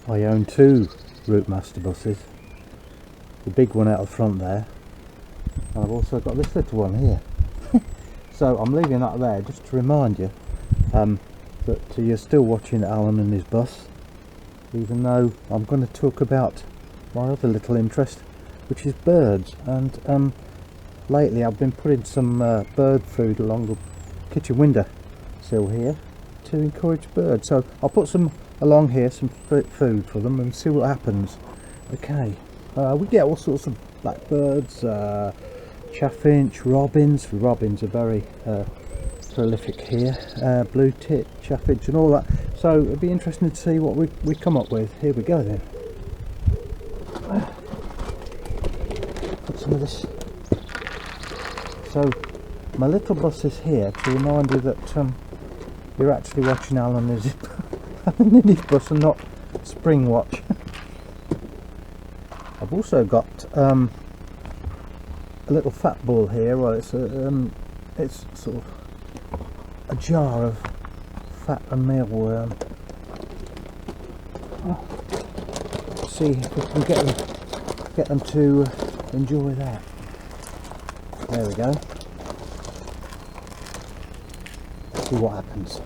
I own two Routemaster buses. The big one out the front there, and I've also got this little one here. So I'm leaving that there just to remind you that you're still watching Alan and his bus, even though I'm going to talk about my other little interest, which is birds. And lately I've been putting some bird food along the kitchen window sill here to encourage birds. So I'll put some along here, some food for them, and see what happens. Okay, we get all sorts of blackbirds, chaffinch, robins. Robins are very prolific here, blue tit, chaffinch and all that. So it'll be interesting to see what we come up with. Here we go then. Put some of this. So my little bus is here to remind you that you're actually watching Alan and his bus and not Springwatch. I've also got a little fat ball here. Well, it's sort of a jar of fat and mealworm. See if we can get them to enjoy that. There we go. See what happens.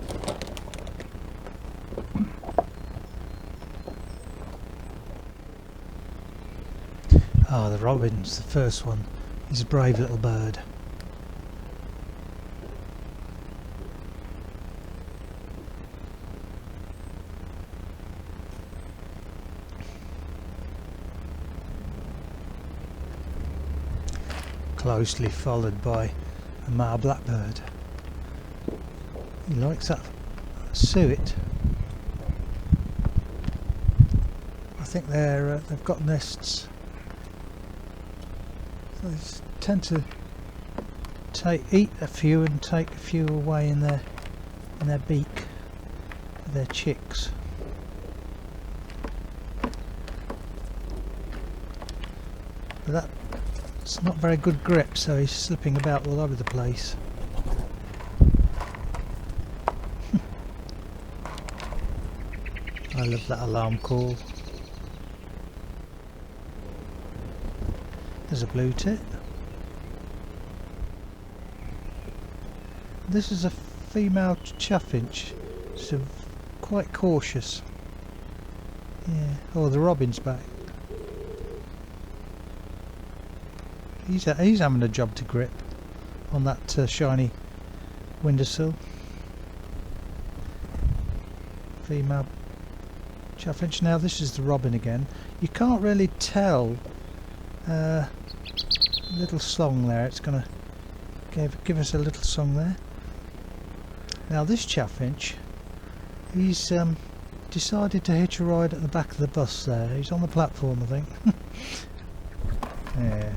Ah, the robin's the first one. He's a brave little bird. Closely followed by a male blackbird. He likes that suet. I think they've got nests. So they tend to eat a few and take a few away in their beak for their chicks. But that's not very good grip, so he's slipping about all over the place. I love that alarm call. There's a blue tit. This is a female chaffinch, so quite cautious. Yeah. Oh, the robin's back. He's having a job to grip on that shiny windowsill. Female chaffinch. Now this is the robin again. You can't really tell. Little song there. It's gonna give us a little song there. Now this chaffinch, he's decided to hitch a ride at the back of the bus there. He's on the platform, I think. Yeah.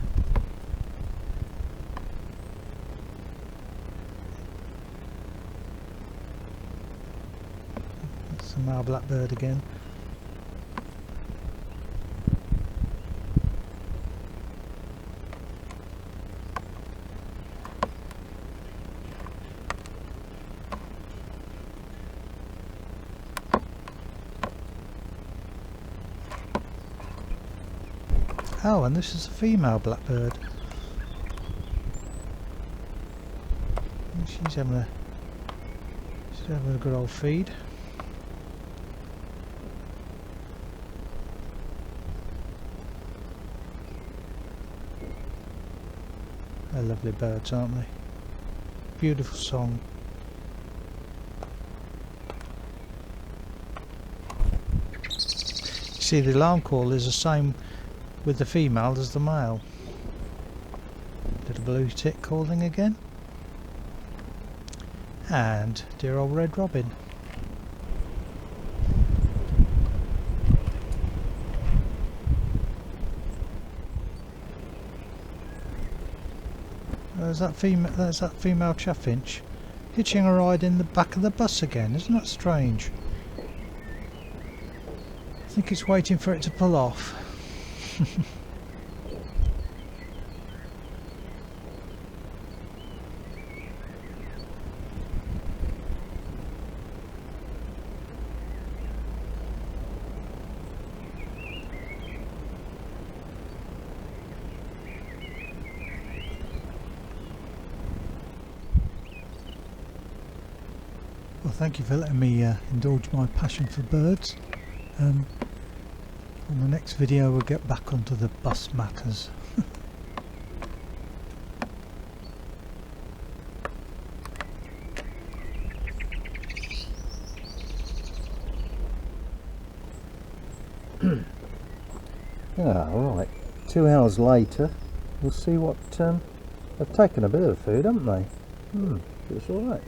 That's a male blackbird again. Oh, and this is a female blackbird. She's having a good old feed. They're lovely birds, aren't they? Beautiful song. You see, the alarm call is the same with the female as the male. Little blue tit calling again. And dear old red robin. There's that female chaffinch hitching a ride in the back of the bus again. Isn't that strange? I think it's waiting for it to pull off. Well, thank you for letting me indulge my passion for birds. On the next video we'll get back onto the bus matters. Right, 2 hours later we'll see what they've taken a bit of food, haven't they? It's alright.